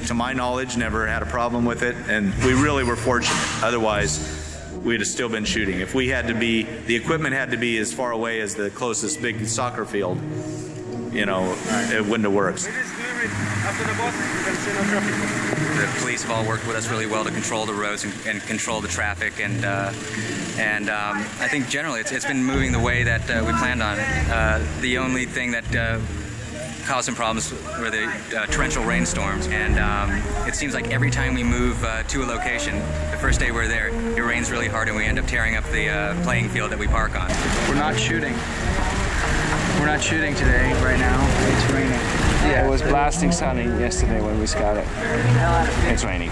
to my knowledge, never had a problem with it, and we really were fortunate. Otherwise, we'd have still been shooting. If we had to be, the equipment had to be as far away as the closest big soccer field, you know, it wouldn't have worked. The police have all worked with us really well to control the roads and control the traffic, and I think generally it's been moving the way that we planned on it. The only thing that caused some problems were the torrential rainstorms, and it seems like every time we move to a location, the first day we're there, it rains really hard and we end up tearing up the playing field that we park on. We're not shooting. We're not shooting today, right now. It's raining. Yeah, it was blasting sunny yesterday when we scouted. It's raining.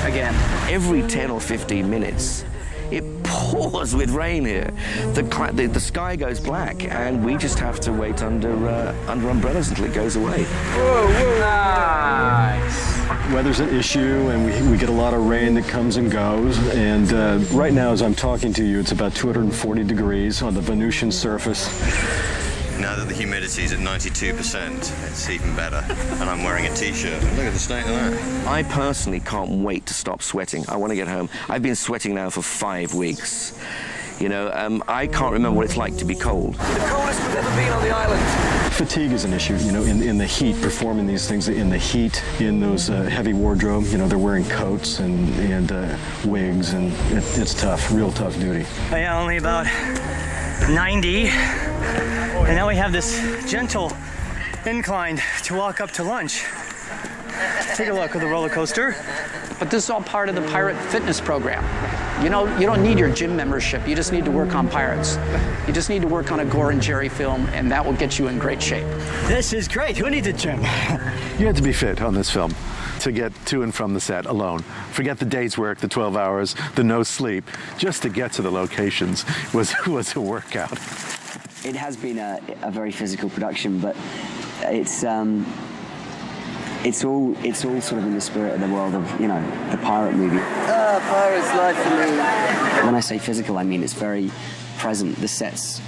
Again. Every 10 or 15 minutes, it pours with rain here. The sky goes black, and we just have to wait under umbrellas until it goes away. Whoa, whoa. Nice. Weather's an issue, and we get a lot of rain that comes and goes. And right now, as I'm talking to you, it's about 240 degrees on the Venusian surface. Now that the humidity's at 92%, it's even better. And I'm wearing a t-shirt. Look at the state of that. I personally can't wait to stop sweating. I want to get home. I've been sweating now for 5 weeks. You know, I can't remember what it's like to be cold. The coldest we've ever been on the island. Fatigue is an issue, you know, in the heat, performing these things in the heat, in those heavy wardrobe. You know, they're wearing coats and wigs, and it's tough, real tough duty. Yeah, only about 90. And now we have this gentle incline to walk up to lunch. Take a look at the roller coaster. But this is all part of the pirate fitness program. You know, you don't need your gym membership. You just need to work on pirates. You just need to work on a Gore and Jerry film, and that will get you in great shape. This is great. Who needs a gym? You had to be fit on this film to get to and from the set alone. Forget the day's work, the 12 hours, the no sleep. Just to get to the locations was a workout. It has been a very physical production, but it's all sort of in the spirit of the world of, you know, the pirate movie. Pirate's life for me. When I say physical, I mean it's very present. The sets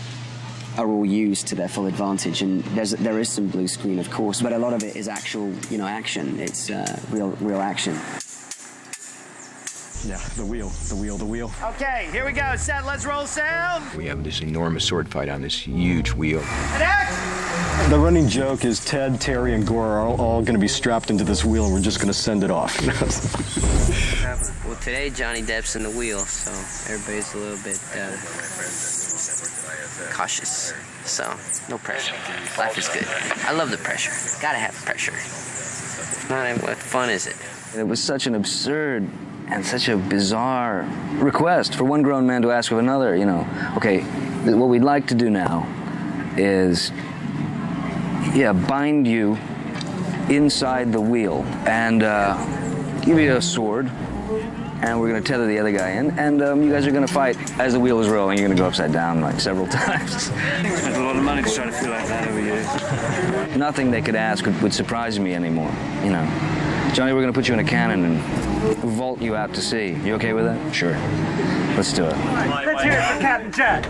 are all used to their full advantage, and there is some blue screen, of course, but a lot of it is actual, you know, action. It's real action. Yeah, the wheel. Okay, here we go. Set, let's roll sound. We have this enormous sword fight on this huge wheel. And action! The running joke is Ted, Terry, and Gore are all going to be strapped into this wheel, and we're just going to send it off. Well, today Johnny Depp's in the wheel, so everybody's a little bit cautious. So, no pressure. Life is good. I love the pressure. Gotta have pressure. If not, what fun is it? It was such an absurd and such a bizarre request for one grown man to ask of another, you know. Okay, what we'd like to do now is, bind you inside the wheel and give you a sword, and we're going to tether the other guy in, and you guys are going to fight as the wheel is rolling. You're going to go upside down like several times. Spent a lot of money to try to feel like that over years. Nothing they could ask would surprise me anymore, you know. Johnny, we're going to put you in a cannon and vault you out to sea. You okay with that? Sure. Let's do it. Let's hear it for Captain Jack.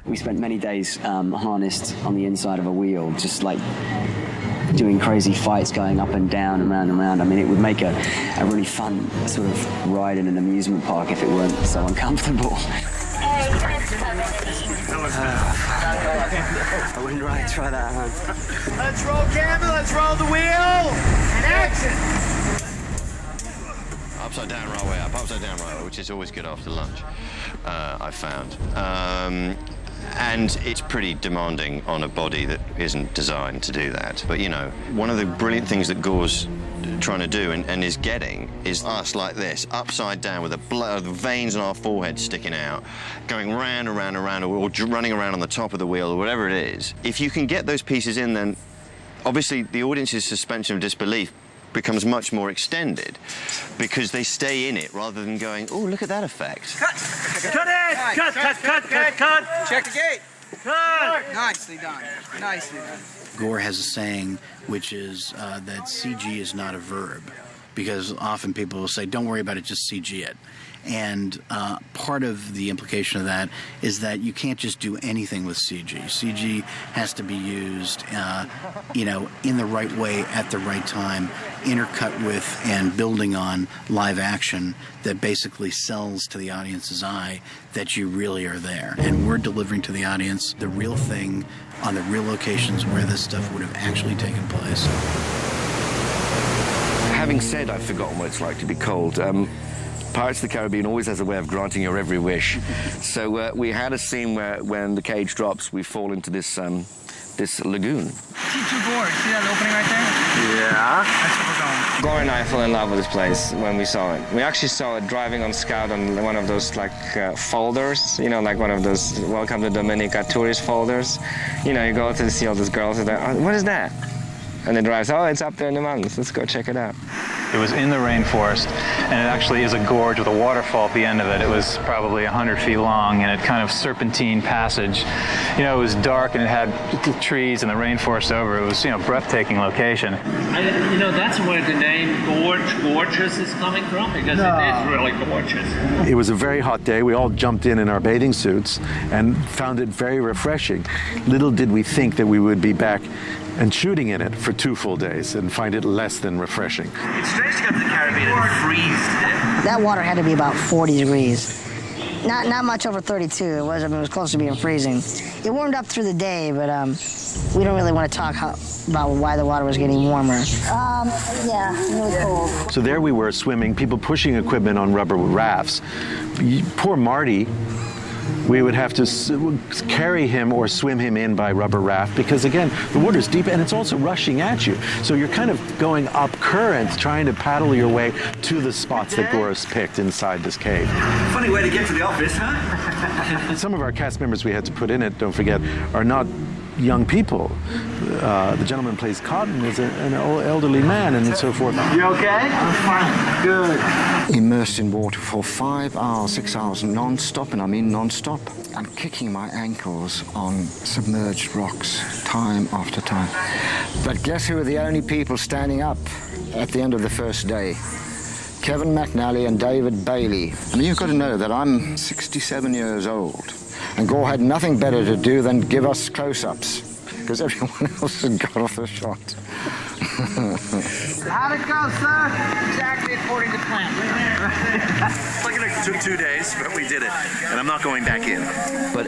We spent many days harnessed on the inside of a wheel, just like doing crazy fights going up and down and round and round. I mean, it would make a really fun sort of ride in an amusement park if it weren't so uncomfortable. I wouldn't really try that, huh? Let's roll camera, let's roll the wheel, and action! Upside down, right way up, upside down, right way, which is always good after lunch, I've found. And it's pretty demanding on a body that isn't designed to do that. But, you know, one of the brilliant things that Gore's trying to do and is getting is us like this, upside down with the veins on our forehead sticking out, going round and round and round, or running around on the top of the wheel, or whatever it is. If you can get those pieces in, then obviously the audience's suspension of disbelief becomes much more extended because they stay in it rather than going, oh, look at that effect. Cut it! Cut! Check the gate. Cut! Nicely done. Nicely done. Gore has a saying, which is that CG is not a verb. because often people will say, don't worry about it, just CG it. And part of the implication of that is that you can't just do anything with CG. CG has to be used, in the right way at the right time, intercut with and building on live action that basically sells to the audience's eye that you really are there. And we're delivering to the audience the real thing on the real locations where this stuff would have actually taken place. Having said I've forgotten what it's like to be cold, Pirates of the Caribbean always has a way of granting your every wish. So we had a scene where when the cage drops, we fall into this lagoon. See two boards. See that opening right there? Yeah. That's where we're going. Gore and I fell in love with this place when we saw it. We actually saw it driving on Scout on one of those folders, like one of those Welcome to Dominica tourist folders. You go to see all these girls and they're, oh, what is that? And it drives, oh, it's up there in the mountains. Let's go check it out. It was in the rainforest, and it actually is a gorge with a waterfall at the end of it. It was probably 100 feet long, and it kind of serpentine passage. It was dark, and it had trees and the rainforest over. It was, breathtaking location. That's where the name Gorgeous is coming from, because it is really gorgeous. It was a very hot day. We all jumped in our bathing suits and found it very refreshing. Little did we think that we would be back and shooting in it for 2 full days and find it less than refreshing. It's strange to go to the Caribbean and freeze to death. That water had to be about 40 degrees. Not much over 32. It was close to being freezing. It warmed up through the day, but we don't really want to talk about why the water was getting warmer. Yeah, really cold. So there we were swimming, people pushing equipment on rubber rafts. Poor Marty, we would have to carry him or swim him in by rubber raft because, again, the water's deep and it's also rushing at you. So you're kind of going up current, trying to paddle your way to the spots that Gora's picked inside this cave. Funny way to get to the office, huh? Some of our cast members we had to put in it, don't forget, are not young people. The gentleman who plays Cotton is an old elderly man and so forth. You okay? I'm fine. Good. Immersed in water for 5 hours, 6 hours, non-stop, and I mean non-stop. I'm kicking my ankles on submerged rocks time after time. But guess who were the only people standing up at the end of the first day? Kevin McNally and David Bailey. I mean, you've got to know that I'm 67 years old, and Gore had nothing better to do than give us close-ups, because everyone else had got off the shot. How'd it go, sir? Exactly according to plan. It took 2 days, but we did it, and I'm not going back in. But